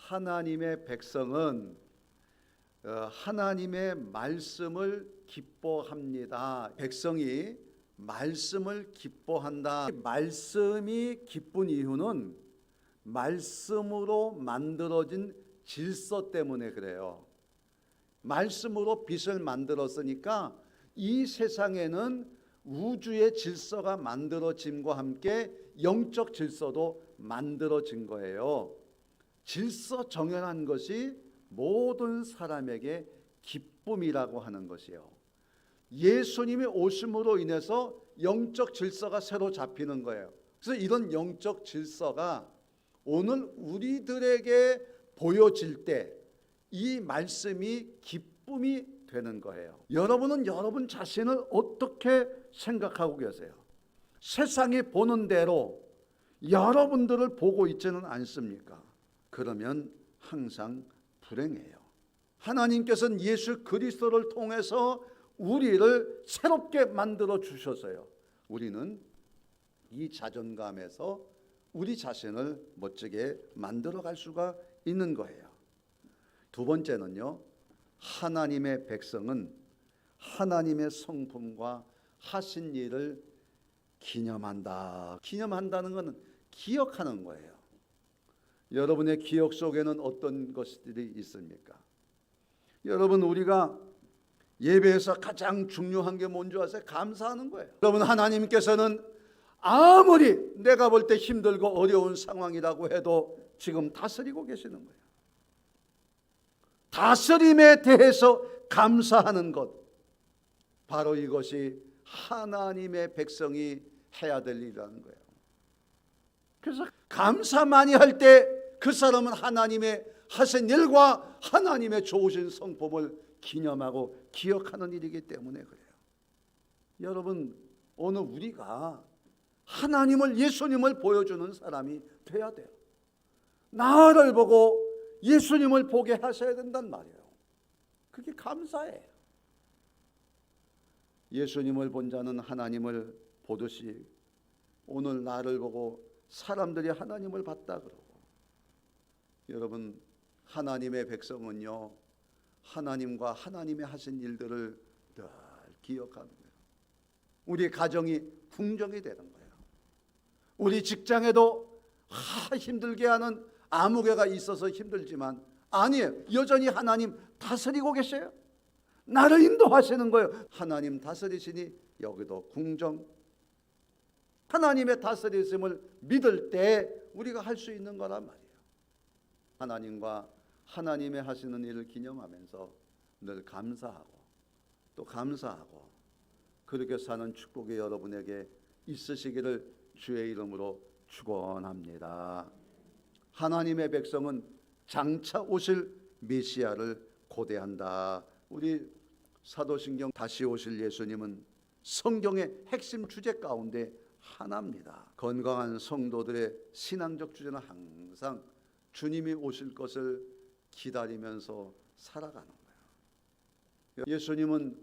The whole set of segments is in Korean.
하나님의 백성은 하나님의 말씀을 기뻐합니다. 백성이 말씀을 기뻐한다. 말씀이 기쁜 이유는 말씀으로 만들어진 질서 때문에 그래요. 말씀으로 빛을 만들었으니까 이 세상에는 우주의 질서가 만들어짐과 함께 영적 질서도 만들어진 거예요. 질서 정연한 것이 모든 사람에게 기쁨이라고 하는 것이에요. 예수님이 오심으로 인해서 영적 질서가 새로 잡히는 거예요. 그래서 이런 영적 질서가 오늘 우리들에게 보여질 때 이 말씀이 기쁨이 되는 거예요. 여러분은 여러분 자신을 어떻게 생각하고 계세요? 세상이 보는 대로 여러분들을 보고 있지는 않습니까? 그러면 항상 불행해요. 하나님께서는 예수 그리스도를 통해서 우리를 새롭게 만들어 주셔서요. 우리는 이 자존감에서 우리 자신을 멋지게 만들어 갈 수가 있는 거예요. 두 번째는요. 하나님의 백성은 하나님의 성품과 하신 일을 기념한다. 기념한다는 것은 기억하는 거예요. 여러분의 기억 속에는 어떤 것들이 있습니까? 여러분, 우리가 예배에서 가장 중요한 게 뭔지 아세요? 감사하는 거예요. 여러분, 하나님께서는 아무리 내가 볼 때 힘들고 어려운 상황이라고 해도 지금 다스리고 계시는 거예요. 다스림에 대해서 감사하는 것, 바로 이것이 하나님의 백성이 해야 될 일이라는 거예요. 그래서 감사 많이 할 때 그 사람은 하나님의 하신 일과 하나님의 좋으신 성품을 기념하고 기억하는 일이기 때문에 그래요. 여러분, 오늘 우리가 하나님을, 예수님을 보여주는 사람이 돼야 돼요. 나를 보고 예수님을 보게 하셔야 된단 말이에요. 그게 감사예요. 예수님을 본 자는 하나님을 보듯이 오늘 나를 보고 사람들이 하나님을 봤다 그러고, 여러분, 하나님의 백성은요, 하나님과 하나님의 하신 일들을 늘 기억하는 거예요. 우리 가정이 풍정이 되는 거예요. 우리 직장에도 힘들게 하는 아무개가 있어서 힘들지만 아니에요. 여전히 하나님 다스리고 계셔요. 나를 인도하시는 거예요. 하나님 다스리시니 여기도 궁정. 하나님의 다스리심을 믿을 때 우리가 할 수 있는 거란 말이에요. 하나님과 하나님의 하시는 일을 기념하면서 늘 감사하고 또 감사하고 그렇게 사는 축복이 여러분에게 있으시기를 주의 이름으로 축원합니다. 하나님의 백성은 장차 오실 메시아를 고대한다. 우리 사도신경 다시 오실 예수님은 성경의 핵심 주제 가운데 하나입니다. 건강한 성도들의 신앙적 주제는 항상 주님이 오실 것을 기다리면서 살아가는 거예요. 예수님은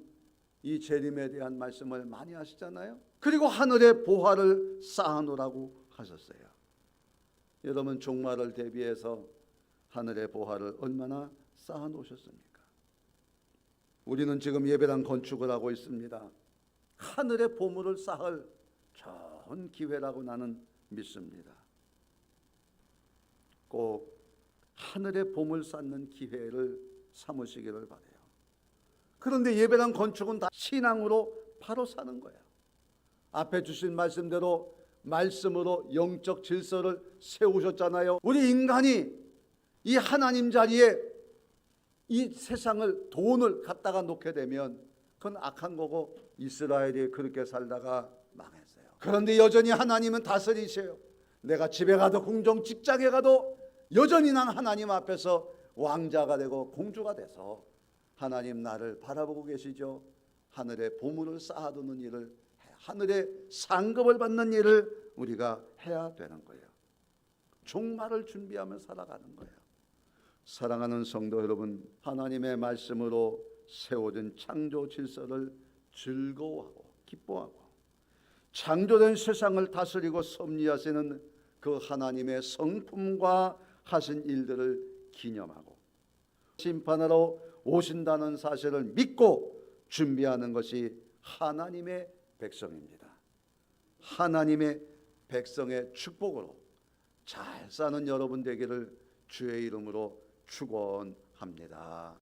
이 재림에 대한 말씀을 많이 하시잖아요. 그리고 하늘에 보화를 쌓아놓으라고 하셨어요. 여러분, 종말을 대비해서 하늘의 보화를 얼마나 쌓아놓으셨습니까? 우리는 지금 예배당 건축을 하고 있습니다. 하늘의 보물을 쌓을 좋은 기회라고 나는 믿습니다. 꼭 하늘의 보물 쌓는 기회를 삼으시기를 바라요. 그런데 예배당 건축은 다 신앙으로 바로 사는 거예요. 앞에 주신 말씀대로 말씀으로 영적 질서를 세우셨잖아요. 우리 인간이 이 하나님 자리에 이 세상을, 돈을 갖다가 놓게 되면 그건 악한 거고, 이스라엘이 그렇게 살다가 망했어요. 그런데 여전히 하나님은 다스리세요. 내가 집에 가도 궁정, 직장에 가도 여전히 난 하나님 앞에서 왕자가 되고 공주가 돼서 하나님 나를 바라보고 계시죠. 하늘에 보물을 쌓아두는 일을, 하늘에 상급을 받는 일을 우리가 해야 되는 거예요. 종말을 준비하며 살아가는 거예요. 사랑하는 성도 여러분, 하나님의 말씀으로 세워진 창조 질서를 즐거워하고 기뻐하고 창조된 세상을 다스리고 섭리하시는 그 하나님의 성품과 하신 일들을 기념하고 심판하러 오신다는 사실을 믿고 준비하는 것이 하나님의 백성입니다. 하나님의 백성의 축복으로 잘 사는 여러분 되기를 주의 이름으로 축원합니다.